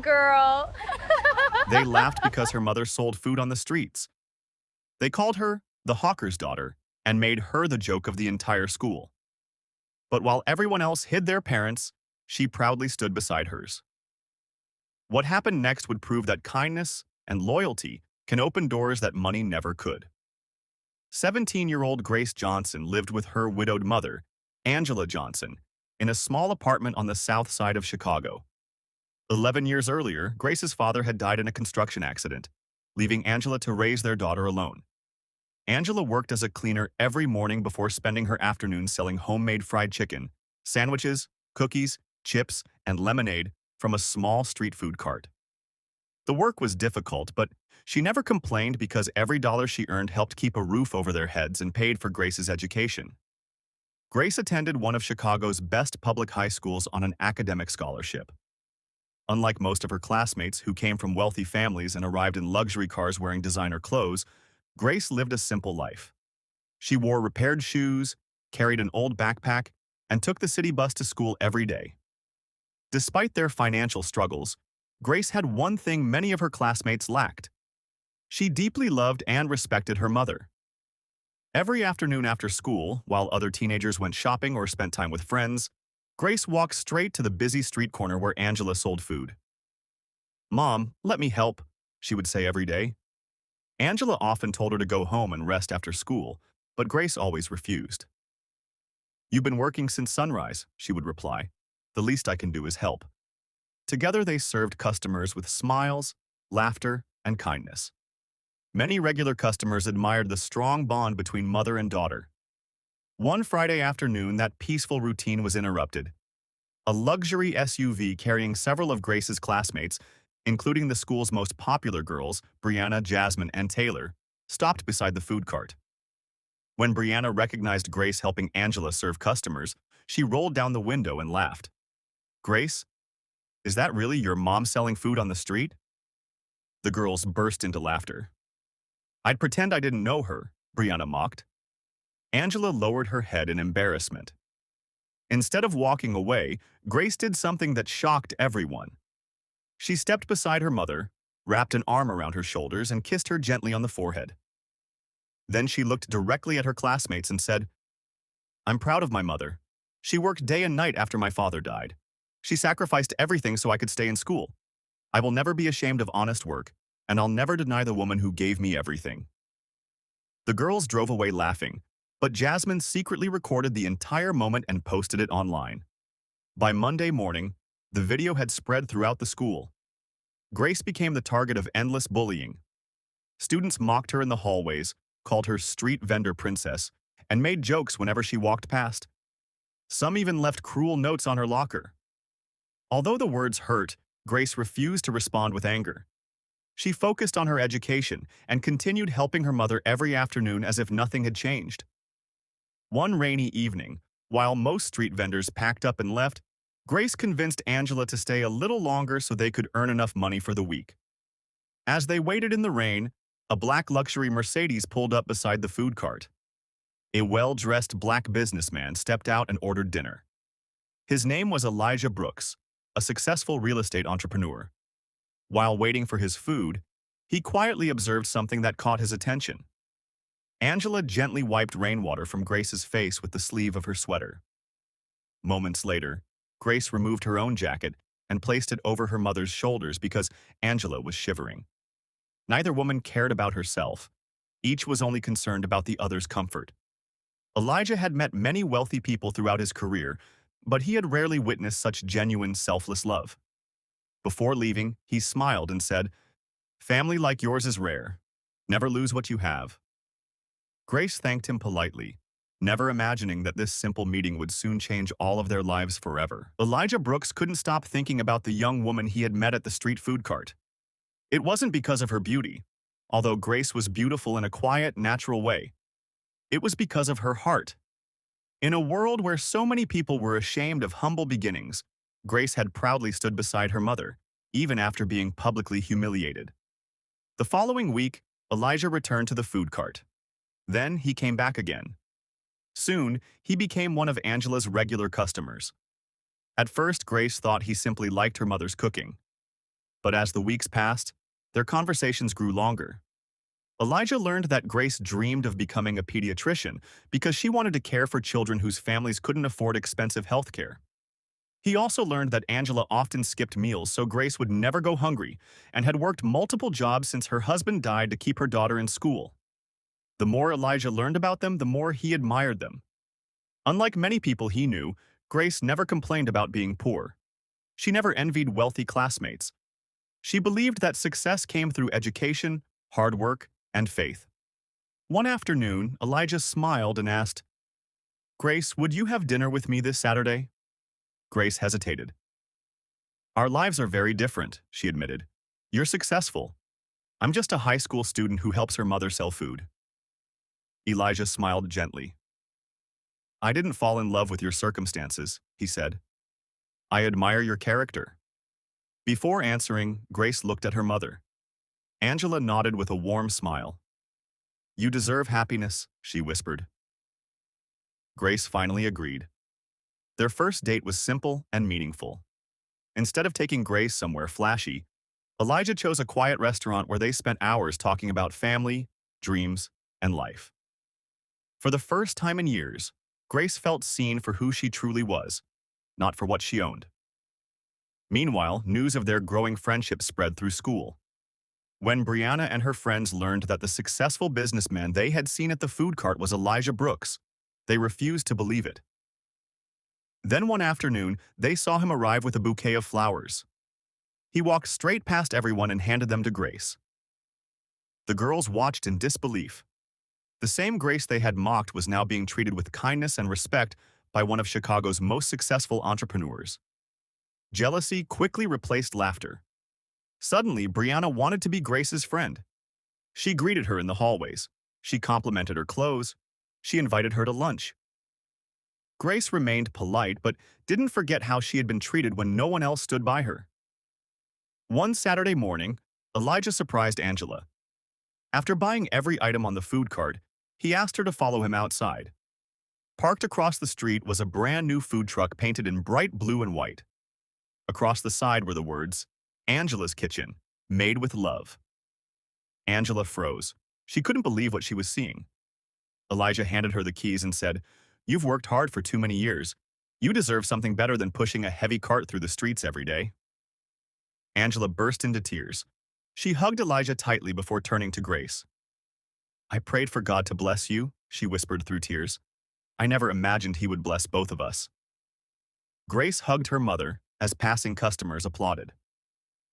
girl. They laughed because her mother sold food on the streets. They called her the hawker's daughter and made her the joke of the entire school. But while everyone else hid their parents, she proudly stood beside hers. What happened next would prove that kindness and loyalty can open doors that money never could. 17-year-old Grace Johnson lived with her widowed mother, Angela Johnson, in a small apartment on the south side of Chicago. 11 years earlier, Grace's father had died in a construction accident, leaving Angela to raise their daughter alone. Angela worked as a cleaner every morning before spending her afternoons selling homemade fried chicken, sandwiches, cookies, chips, and lemonade from a small street food cart. The work was difficult, but she never complained because every dollar she earned helped keep a roof over their heads and paid for Grace's education. Grace attended one of Chicago's best public high schools on an academic scholarship. Unlike most of her classmates who came from wealthy families and arrived in luxury cars wearing designer clothes, Grace lived a simple life. She wore repaired shoes, carried an old backpack, and took the city bus to school every day. Despite their financial struggles, Grace had one thing many of her classmates lacked. She deeply loved and respected her mother. Every afternoon after school, while other teenagers went shopping or spent time with friends, Grace walked straight to the busy street corner where Angela sold food. "Mom, let me help," she would say every day. Angela often told her to go home and rest after school, but Grace always refused. "You've been working since sunrise," she would reply. "The least I can do is help." Together they served customers with smiles, laughter, and kindness. Many regular customers admired the strong bond between mother and daughter. One Friday afternoon, that peaceful routine was interrupted. A luxury SUV carrying several of Grace's classmates, including the school's most popular girls, Brianna, Jasmine, and Taylor, stopped beside the food cart. When Brianna recognized Grace helping Angela serve customers, she rolled down the window and laughed. "Grace, is that really your mom selling food on the street?" The girls burst into laughter. "I'd pretend I didn't know her," Brianna mocked. Angela lowered her head in embarrassment. Instead of walking away, Grace did something that shocked everyone. She stepped beside her mother, wrapped an arm around her shoulders, and kissed her gently on the forehead. Then she looked directly at her classmates and said, "I'm proud of my mother. She worked day and night after my father died. She sacrificed everything so I could stay in school. I will never be ashamed of honest work, and I'll never deny the woman who gave me everything." The girls drove away laughing, but Jasmine secretly recorded the entire moment and posted it online. By Monday morning, the video had spread throughout the school. Grace became the target of endless bullying. Students mocked her in the hallways, called her street vendor princess, and made jokes whenever she walked past. Some even left cruel notes on her locker. Although the words hurt, Grace refused to respond with anger. She focused on her education and continued helping her mother every afternoon as if nothing had changed. One rainy evening, while most street vendors packed up and left, Grace convinced Angela to stay a little longer so they could earn enough money for the week. As they waited in the rain, a black luxury Mercedes pulled up beside the food cart. A well-dressed black businessman stepped out and ordered dinner. His name was Elijah Brooks, a successful real estate entrepreneur. While waiting for his food, he quietly observed something that caught his attention. Angela gently wiped rainwater from Grace's face with the sleeve of her sweater. Moments later, Grace removed her own jacket and placed it over her mother's shoulders because Angela was shivering. Neither woman cared about herself. Each was only concerned about the other's comfort. Elijah had met many wealthy people throughout his career, but he had rarely witnessed such genuine, selfless love. Before leaving, he smiled and said, "Family like yours is rare. Never lose what you have." Grace thanked him politely, never imagining that this simple meeting would soon change all of their lives forever. Elijah Brooks couldn't stop thinking about the young woman he had met at the street food cart. It wasn't because of her beauty, although Grace was beautiful in a quiet, natural way. It was because of her heart. In a world where so many people were ashamed of humble beginnings, Grace had proudly stood beside her mother, even after being publicly humiliated. The following week, Elijah returned to the food cart. Then he came back again. Soon, he became one of Angela's regular customers. At first, Grace thought he simply liked her mother's cooking. But as the weeks passed, their conversations grew longer. Elijah learned that Grace dreamed of becoming a pediatrician because she wanted to care for children whose families couldn't afford expensive health care. He also learned that Angela often skipped meals so Grace would never go hungry and had worked multiple jobs since her husband died to keep her daughter in school. The more Elijah learned about them, the more he admired them. Unlike many people he knew, Grace never complained about being poor. She never envied wealthy classmates. She believed that success came through education, hard work, and faith. One afternoon, Elijah smiled and asked, "Grace, would you have dinner with me this Saturday?" Grace hesitated. "Our lives are very different," she admitted. "You're successful. I'm just a high school student who helps her mother sell food." Elijah smiled gently. "I didn't fall in love with your circumstances," he said. "I admire your character." Before answering, Grace looked at her mother. Angela nodded with a warm smile. "You deserve happiness," she whispered. Grace finally agreed. Their first date was simple and meaningful. Instead of taking Grace somewhere flashy, Elijah chose a quiet restaurant where they spent hours talking about family, dreams, and life. For the first time in years, Grace felt seen for who she truly was, not for what she owned. Meanwhile, news of their growing friendship spread through school. When Brianna and her friends learned that the successful businessman they had seen at the food cart was Elijah Brooks, they refused to believe it. Then one afternoon, they saw him arrive with a bouquet of flowers. He walked straight past everyone and handed them to Grace. The girls watched in disbelief. The same Grace they had mocked was now being treated with kindness and respect by one of Chicago's most successful entrepreneurs. Jealousy quickly replaced laughter. Suddenly, Brianna wanted to be Grace's friend. She greeted her in the hallways. She complimented her clothes. She invited her to lunch. Grace remained polite but didn't forget how she had been treated when no one else stood by her. One Saturday morning, Elijah surprised Angela. After buying every item on the food cart, he asked her to follow him outside. Parked across the street was a brand new food truck painted in bright blue and white. Across the side were the words, "Angela's Kitchen, made with love." Angela froze. She couldn't believe what she was seeing. Elijah handed her the keys and said, "You've worked hard for too many years. You deserve something better than pushing a heavy cart through the streets every day." Angela burst into tears. She hugged Elijah tightly before turning to Grace. "I prayed for God to bless you," she whispered through tears. "I never imagined he would bless both of us." Grace hugged her mother as passing customers applauded.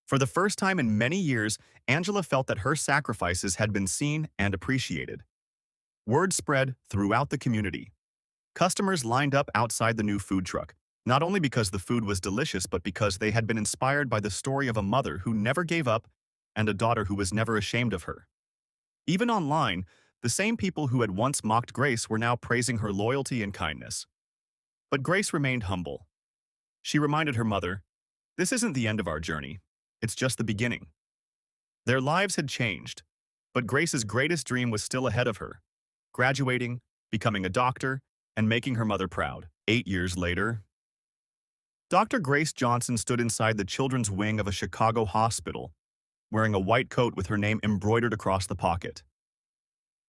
For the first time in many years, Angela felt that her sacrifices had been seen and appreciated. Word spread throughout the community. Customers lined up outside the new food truck, not only because the food was delicious but because they had been inspired by the story of a mother who never gave up and a daughter who was never ashamed of her. Even online, the same people who had once mocked Grace were now praising her loyalty and kindness. But Grace remained humble. She reminded her mother, "This isn't the end of our journey. It's just the beginning." Their lives had changed, but Grace's greatest dream was still ahead of her: graduating, becoming a doctor, and making her mother proud. 8 years later, Dr. Grace Johnson stood inside the children's wing of a Chicago hospital, wearing a white coat with her name embroidered across the pocket.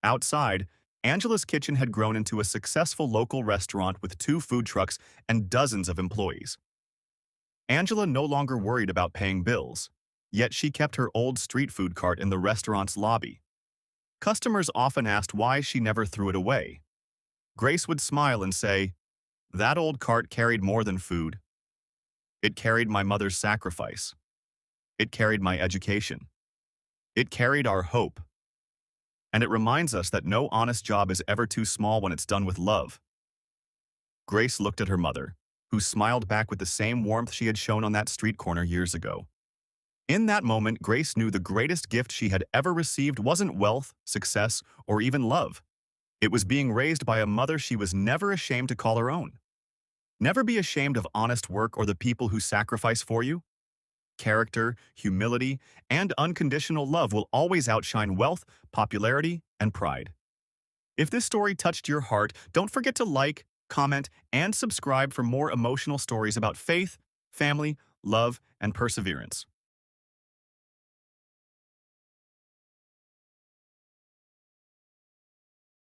Outside, Angela's Kitchen had grown into a successful local restaurant with 2 food trucks and dozens of employees. Angela no longer worried about paying bills, yet she kept her old street food cart in the restaurant's lobby. Customers often asked why she never threw it away. Grace would smile and say, "That old cart carried more than food. It carried my mother's sacrifice. It carried my education. It carried our hope. And it reminds us that no honest job is ever too small when it's done with love." Grace looked at her mother, who smiled back with the same warmth she had shown on that street corner years ago. In that moment, Grace knew the greatest gift she had ever received wasn't wealth, success, or even love. It was being raised by a mother she was never ashamed to call her own. Never be ashamed of honest work or the people who sacrifice for you. Character, humility, and unconditional love will always outshine wealth, popularity, and pride. If this story touched your heart, don't forget to like, comment, and subscribe for more emotional stories about faith, family, love, and perseverance.